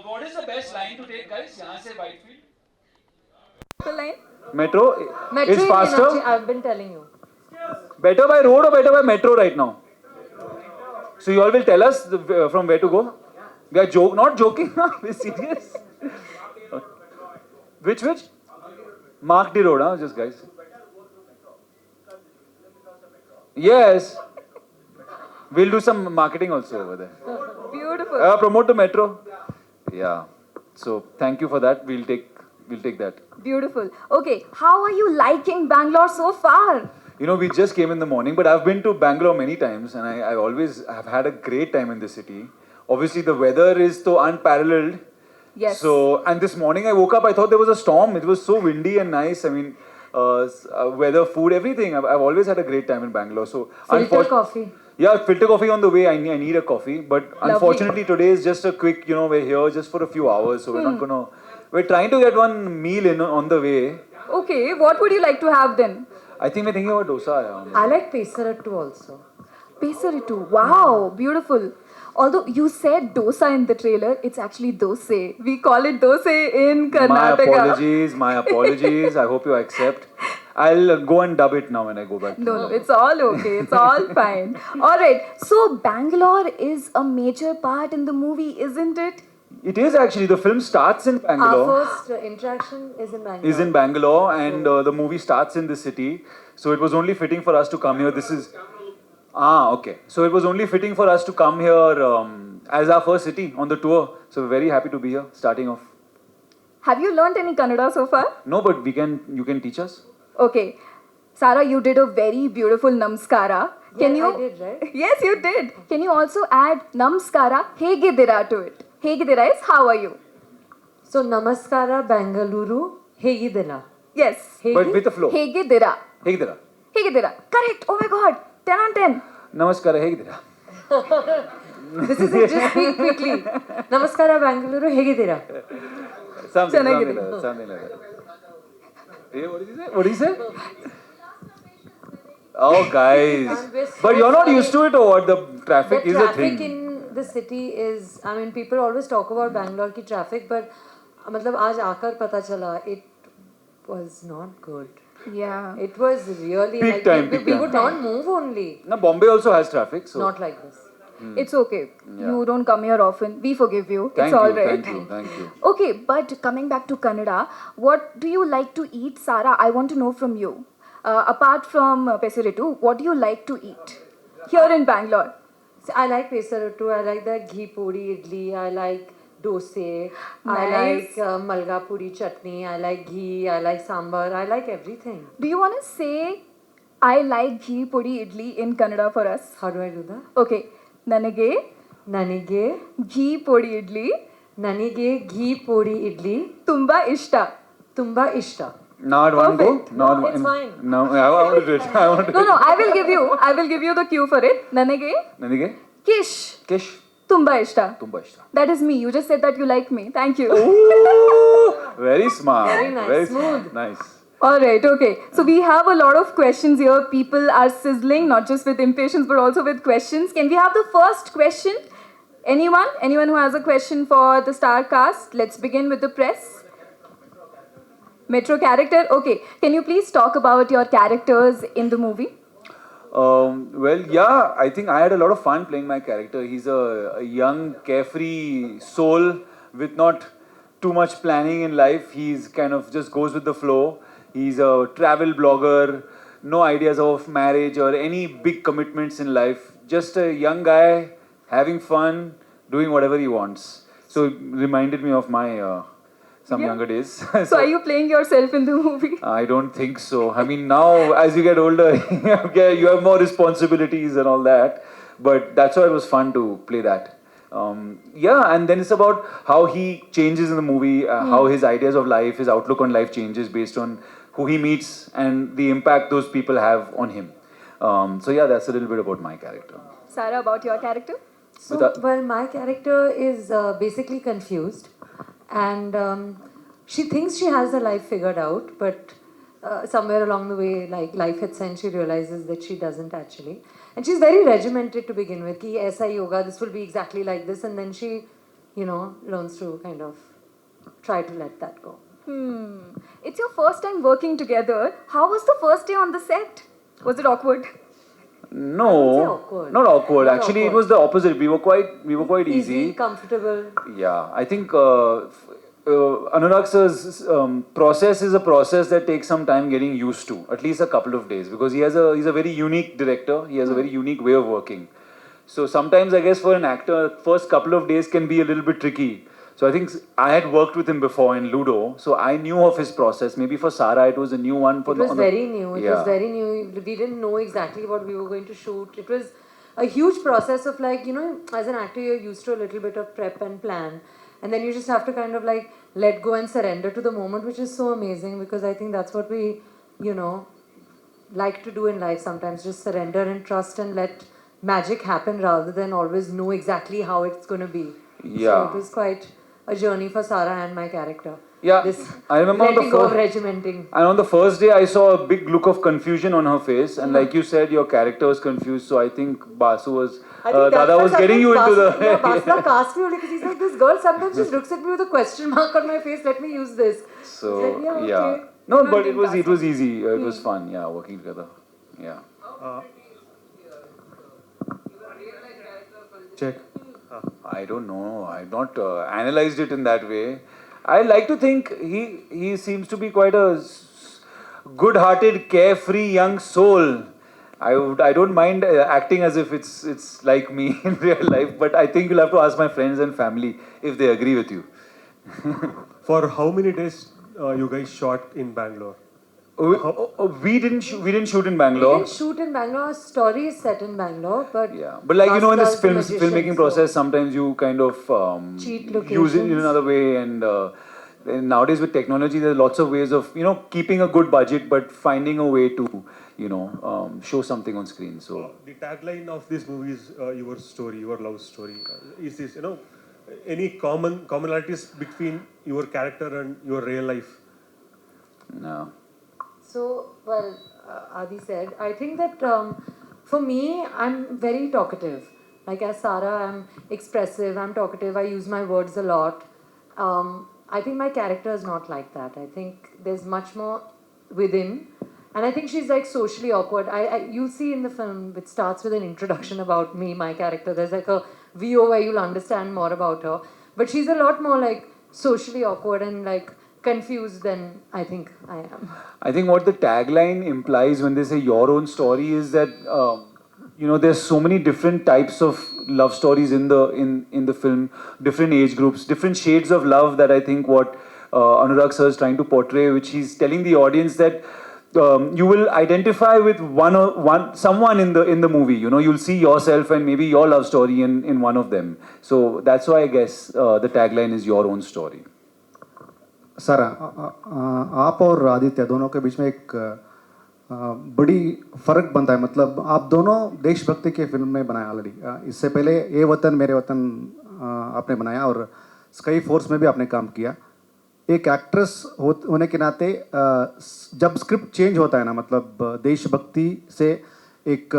what is the best line to take, guys? यहाँ से Whitefield. The line? Metro Metro is is faster. energy, I've been telling you. Better by road or better by metro right now? So you all will tell us from where to go? We are not joking, we're serious. Which? Mark the road, huh? Just guys. Yes. We'll do some marketing also over there. Beautiful. Promote the metro. Yeah. So thank you for that. We'll take that. Beautiful. Okay, how are you liking Bangalore so far? You know, we just came in the morning, but I've been to Bangalore many times, and I've had a great time in the city. Obviously, the weather is so unparalleled. Yes. So, and this morning I woke up, I thought there was a storm. It was so windy and nice. I mean, weather, food, everything. I've always had a great time in Bangalore. So, Filter coffee. Yeah, filter coffee on the way. I need a coffee, but unfortunately today is just a quick. You know, we're here just for a few hours, so we're not gonna. We're trying to get one meal in on the way. Okay, what would you like to have then? I think we're thinking about dosa. Yeah. I like pesarattu also. Pesarittu. Wow, beautiful. Although you said dosa in the trailer, it's actually dose. We call it dose in Karnataka. My apologies. I hope you accept. I'll go and dub it now when I go back. No, it's all okay. It's all fine. All right. So Bangalore is a major part in the movie, isn't it? It is actually. The film starts in Bangalore. Our first interaction is in Bangalore. Is in Bangalore, and the movie starts in the city. So it was only fitting for us to come here. Okay. So it was only fitting for us to come here as our first city on the tour. So we're very happy to be here, starting off. Have you learnt any Kannada so far? No, but you can teach us. Okay. Sara, you did a very beautiful namaskara. Can you? I did, right? Yes, you did. Can you also add namaskara, hegidira to it? Hegidira is how are you? So, Namaskara Bangalore, Hegidila. Yes. But with the flow. Hegidira. Hegidira. Hegidira. Correct. Oh my god. 10 on 10. Namaskara, hegidira. This is it, just speak quickly. Namaskara Bangalore, Hegidira. Something like that. Hey, what did he say? What did he say? Oh, guys. But you're not used to it, or what? The traffic is a thing. Traffic in the city is, I mean, people always talk about Bangalore ki traffic, but matlab aaj aakar pata chala, it was not good. Yeah. It was really Peak like time, we would not move only. Now, Bombay also has traffic, so. Not like this. It's okay. Yeah. You don't come here often. We forgive you. Thank it's all you, right. Thank you. Okay, but coming back to Kannada, what do you like to eat, Sara? I want to know from you. Apart from Pesaritu, what do you like to eat here in Bangalore? See, I like pesarattu, I like that ghee puri idli, I like dosa, I Nice. like malga puri chutney, I like ghee, I like sambar, I like everything. Do you want to say, I like ghee puri idli in Kannada for us? How do I do that? Okay. Nanage Nanige ghee puri idli ghee puri idli tumba ishta. tumba ishta. Not one go? Perfect. Not It's fine. No, I want to do it. No, I will give you the cue for it. Nanage Nanige? kish Kish? tumba ishta. Tumba ishta. That is me. You just said that you like me. Thank you. Ooh, very smart. Very nice. Smooth. Nice. Alright, okay. So we have a lot of questions here. People are sizzling, not just with impatience, but also with questions. Can we have the first question? Anyone? Anyone who has a question for the star cast? Let's begin with the press. Metro character? Okay. Can you please talk about your characters in the movie? Well, yeah, I think I had a lot of fun playing my character. He's a young, carefree soul with not too much planning in life. He's kind of just goes with the flow. He's a travel blogger, no ideas of marriage or any big commitments in life. Just a young guy having fun, doing whatever he wants. So it reminded me of my some younger days. So are you playing yourself in the movie? I don't think so. I mean, now as you get older, you have more responsibilities and all that. But that's why it was fun to play that. Yeah, and then it's about how he changes in the movie, how his ideas of life, his outlook on life changes based on who he meets and the impact those people have on him. So yeah, that's a little bit about my character. Sara, about your character? So, well, my character is basically confused, and she thinks she has her life figured out, but somewhere along the way, like life hits her and she realizes that she doesn't actually. And she's very regimented to begin with. Ki aisa hi hoga, this will be exactly like this, and then she learns to kind of try to let that go. It's your first time working together. How was the first day on the set? Was it awkward? No, I wouldn't say awkward. not awkward. Not Actually, awkward. it was the opposite. We were quite Easy, comfortable. Yeah, I think Anurag sir's process is a process that takes some time getting used to, at least a couple of days, because he's a very unique director. He has a very unique way of working. So sometimes I guess for an actor, first couple of days can be a little bit tricky. So I think I had worked with him before in Ludo, so I knew of his process. Maybe for Sara, it was a new one. It was very new. It was very new. We didn't know exactly what we were going to shoot. It was a huge process of like, as an actor, you're used to a little bit of prep and plan. And then you just have to kind of like let go and surrender to the moment, which is so amazing because I think that's what we, like to do in life sometimes. Just surrender and trust and let magic happen rather than always know exactly how it's going to be. Yeah. So it was quite a journey for Sara and my character. Yeah, This I remember on the letting go of first, regimenting. and on the first day I saw a big look of confusion on her face, and like you said, your character was confused. So I think Basu was, I think Dada was getting you into the. Yeah, Basla cast me only because he's like, this girl sometimes just looks at me with a question mark on my face. Let me use this. So It's like, yeah, okay. no, Not but being it was cast. easy. It was fun. Yeah, working together. Yeah. Check. I don't know. I've not analyzed it in that way. I like to think he seems to be quite a good-hearted, carefree young soul. I don't mind acting as if it's like me in real life, but I think you'll have to ask my friends and family if they agree with you. For how many days you guys shot in Bangalore? We didn't shoot in We Bangalore. didn't shoot in Bangalore. Our story is set in Bangalore, but Yeah, but like in this Bas does the magician, filmmaking so- process, sometimes you kind of Cheat use it in locations. another way, and nowadays with technology, there are lots of ways of keeping a good budget, but finding a way to show something on screen. So The tagline of this movie is your story, your love story. Is this any commonalities between your character and your real life? no. So, well, Adi said, I think that for me, I'm very talkative. Like as Sara, I'm expressive, I'm talkative, I use my words a lot. I think my character is not like that. I think there's much more within. And I think she's like socially awkward. You'll see in the film, it starts with an introduction about me, my character. There's like a VO where you'll understand more about her. But she's a lot more like socially awkward and like confused than I think I am. I think what the tagline implies when they say your own story is that there's so many different types of love stories in the film, different age groups, different shades of love that I think what Anurag sir is trying to portray, which he's telling the audience that you will identify with someone in the movie. You'll see yourself and maybe your love story in one of them. So that's why I guess the tagline is your own story. सारा आप और आदित्य दोनों के बीच में एक बड़ी फ़र्क बनता है मतलब आप दोनों देशभक्ति के फिल्म में बनाया ऑलरेडी इससे पहले ये वतन मेरे वतन आपने बनाया और स्काई फोर्स में भी आपने काम किया एक एक्ट्रेस होने के नाते जब स्क्रिप्ट चेंज होता है ना मतलब देशभक्ति से एक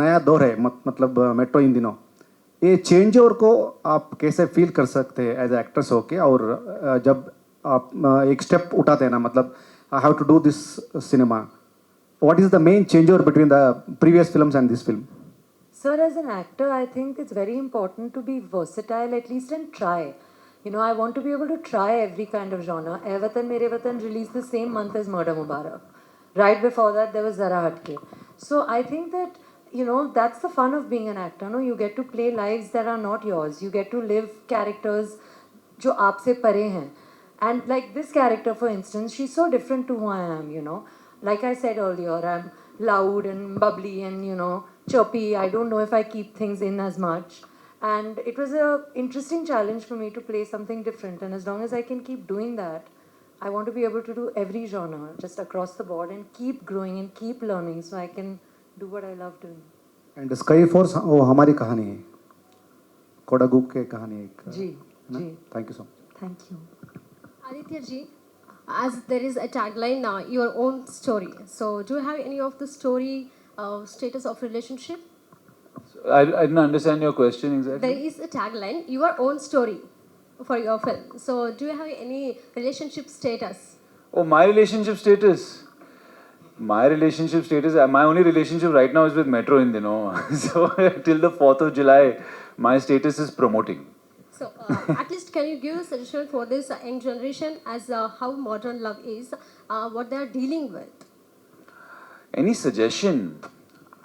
नया दौर है मतलब मेट्रो इन दिनों ये चेंज ओवर को आप कैसे फील कर सकते हैं एज एक्ट्रेस होके और जब आप एक स्टेप उठाते हैं ना मतलब I have to do this cinema what is the main change over between the previous films and this film Sir, as an actor, I think it's very important to be versatile at least and try. I want to be able to try every kind of genre. Ae Watan Mere Watan released the same month as Murder Mubarak. Right before that, there was Zara Hatke. So I think that, that's the fun of being an actor. No? You get to play lives that are not yours. You get to live characters jo aap se pare hain. And like this character, for instance, she's so different to who I am, Like I said earlier, I'm loud and bubbly and, chirpy. I don't know if I keep things in as much. And it was an interesting challenge for me to play something different. And as long as I can keep doing that, I want to be able to do every genre just across the board and keep growing and keep learning so I can do what I love doing. And sky force वो हमारी कहानी है कोडागू के कहानी एक जी, जी. Thank you so much Thank you. Aditya ji, as there is a tagline now, your own story. So, do you have any of the story status of relationship? I didn't understand your question exactly. There is a tagline, your own story. for your film. So, do you have any relationship status? Oh, my relationship status. My relationship status, my only relationship right now is with Metro in Dino. So till the 4th of July, my status is promoting. So, at least can you give a suggestion for this young generation as how modern love is, what they are dealing with? Any suggestion?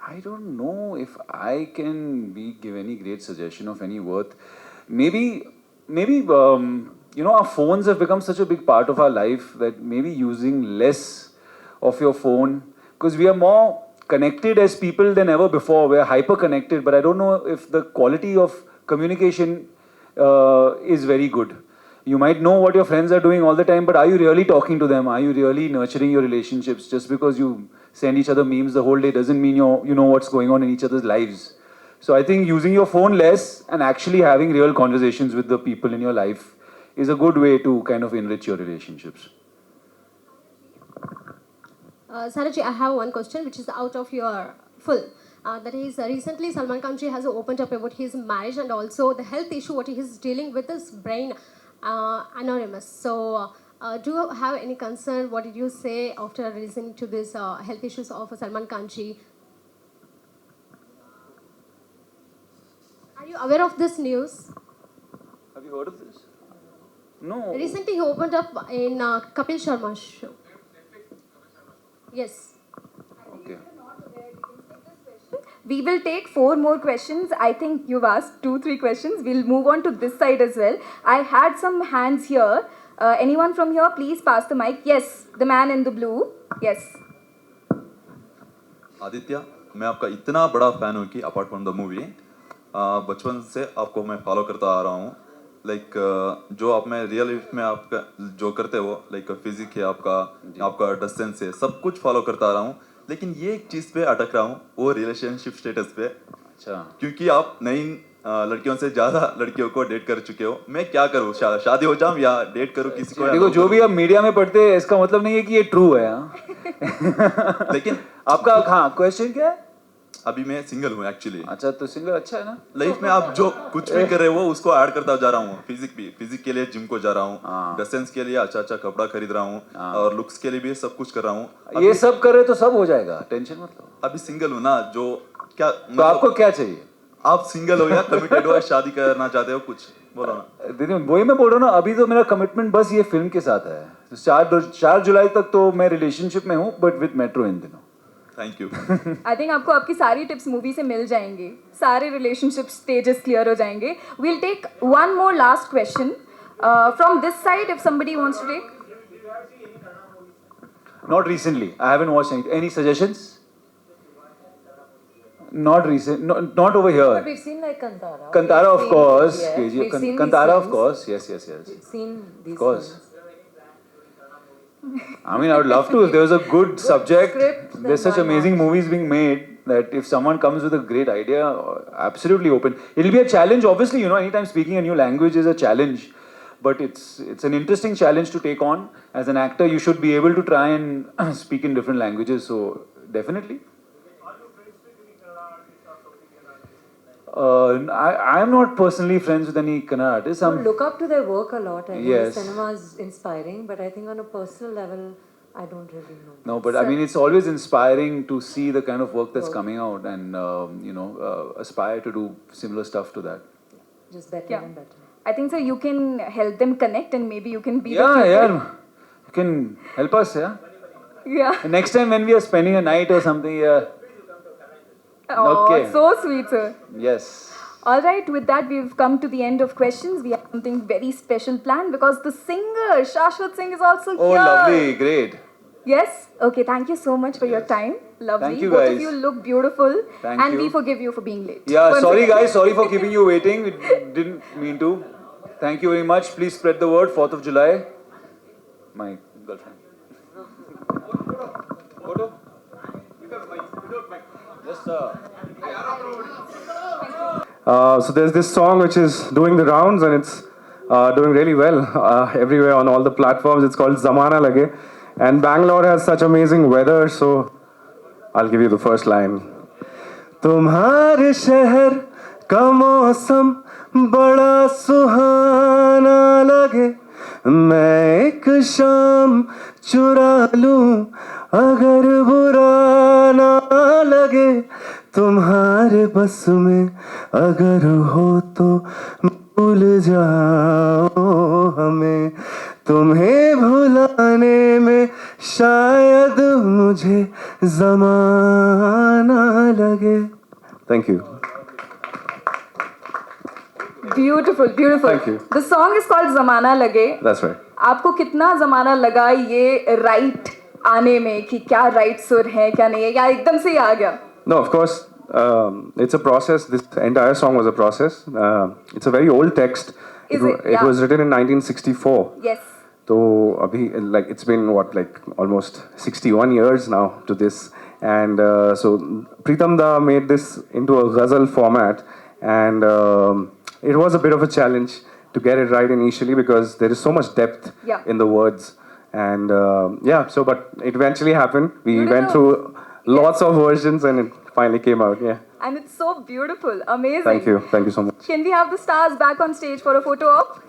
I don't know if I can give any great suggestion of any worth. Maybe, our phones have become such a big part of our life that maybe using less of your phone, because we are more connected as people than ever before. We are hyper connected, but I don't know if the quality of communication is very good. You might know what your friends are doing all the time, but are you really talking to them? Are you really nurturing your relationships? Just because you send each other memes the whole day doesn't mean you know what's going on in each other's lives. So I think using your phone less and actually having real conversations with the people in your life is a good way to kind of enrich your relationships. Saraji, I have one question which is out of your full. That is, recently Salman Khan ji has opened up about his marriage and also the health issue what he is dealing with his brain anonymous. So, do you have any concern? What did you say after listening to this health issues of Salman Khan ji? Are you aware of this news? Have you heard of this? No. Recently he opened up in Kapil Sharma's show. Yes. Okay. We will take 4 more questions. I think you've asked 2-3 questions. We'll move on to this side as well. I had some hands here. Anyone from here, please pass the mic. Yes, the man in the blue. Yes. Aditya, मैं आपका इतना बड़ा fan हूँ कि apart from the movie बचपन से आपको मैं फॉलो करता आ रहा हूँ. लाइक जो आप में रियल लाइफ में आपका जो करते हो, लाइक फिजिक है आपका डिस्टेंस है, सब कुछ फॉलो करता आ रहा हूँ. लेकिन ये एक चीज़ पे अटक रहा हूँ, वो रिलेशनशिप स्टेटस पे. अच्छा. क्योंकि आप नई लड़कियों से ज़्यादा लड़कियों को डेट कर चुके हो. मैं क्या करूँ, शादी हो जाऊँ या डेट करूँ किसी को? देखो, जो भी आप मीडिया में पढ़ते हैं इसका मतलब नहीं है कि ये ट्रू है. लेकिन आपका क्वेश्चन क्या है? अभी मैं सिंगल हूँ एक्चुअली. अच्छा, तो सिंगल अच्छा है ना. लाइफ में आप जो कुछ भी कर रहे हो उसको ऐड करता जा रहा हूँ. फिजिक के लिए जिम को जा रहा हूँ, डिस्टेंस के लिए अच्छा खपड़ा खरीद रहा हूँ, और लुक्स के लिए भी सब कुछ कर रहा हूँ. ये सब करे तो सब हो जाएगा, टेंशन मत लो. अभी सिंगल हूँ ना, जो क्या तो आपको क्या चाहिए? आप सिंगल हो या कमिटेड हो या शादी करना चाहते हो, कुछ बोलो ना. दीदी, वही मैं बोल रहा हूँ ना, अभी तो मेरा कमिटमेंट बस ये फिल्म के साथ है. 4 जुलाई तक तो मैं रिलेशनशिप में हूँ, बट विद मेट्रो इन दिनों. Thank you. आई थिंक आपको आपकी सारी टिप्स मूवी से मिल जाएंगे. सारे रिलेशनशिप स्टेजेस क्लियर हो जाएंगे. We'll take 1 more last question from this side if somebody wants to take. Not recently. I haven't watched any suggestions? Not recent. Not over here. But we've seen like Kantara. Kantara, of course. Yeah, KGF. we've seen Kantara, these of course. Yes. We've seen these Of course. films. I mean, I would love to if there was a good subject. script, then There's such why amazing not? movies being made that if someone comes with a great idea, absolutely open. It'll be a challenge, obviously. Anytime speaking a new language is a challenge, but it's an interesting challenge to take on. As an actor, you should be able to try and speak in different languages. So definitely. I'm not personally friends with any Kannada artists. I look up to their work a lot. I think Yes. the cinema is inspiring, but I think on a personal level, I don't really know. No, but I mean, it's always inspiring to see the kind of work that's coming out and, aspire to do similar stuff to that. Just better Yeah. and better. I think so you can help them connect and maybe you can be Yeah. the You can help us, yeah? Yeah. Next time when we are spending a night or something, yeah. Oh, Okay. so sweet, sir. Yes. All right, with that, we've come to the end of questions. We have something very special planned because the singer, Shashu is also Oh, here. lovely. Great. Yes? Okay, thank you so much for your time. Lovely. Thank you, Both guys. of you look beautiful. Thank and you. we forgive you for being late. Yeah, Once sorry again. guys. Sorry for keeping you waiting. We didn't mean to. Thank you very much. Please spread the word. 4th of July. My girlfriend. Photo? Yes, sir. So there's this song which is doing the rounds and it's doing really well everywhere on all the platforms. It's called Zamana Lage. And Bangalore has such amazing weather, so I'll give you the first line. तुम्हारे शहर का मौसम बड़ा सुहाना लगे, मैं एक शाम चुरा लूं, अगर बुरा ना लगे, तुम्हारे बस में अगर हो तो भूल जाओ हमें, तुम्हें भुलाने में शायद मुझे ज़माना लगे. Thank you. Beautiful, beautiful. Thank you. The song is called Zamana Lage. That's right. आपको कितना ज़माना लगा ये राइट आने में कि क्या राइट सुर है क्या नहीं है, या एकदम से ही आ गया? No, of course, it's a process. This entire song was a process. It's a very old text. Is it? It was written in 1964. Yes. So, abhi, like, it's been what, like almost 61 years now to this. And so Pritam Da made this into a ghazal format, and it was a bit of a challenge to get it right initially because there is so much depth in the words. And yeah, so but it eventually happened. We went through lots of versions and it finally came out. Yeah. And it's so beautiful, amazing. Thank you so much. Can we have the stars back on stage for a photo op?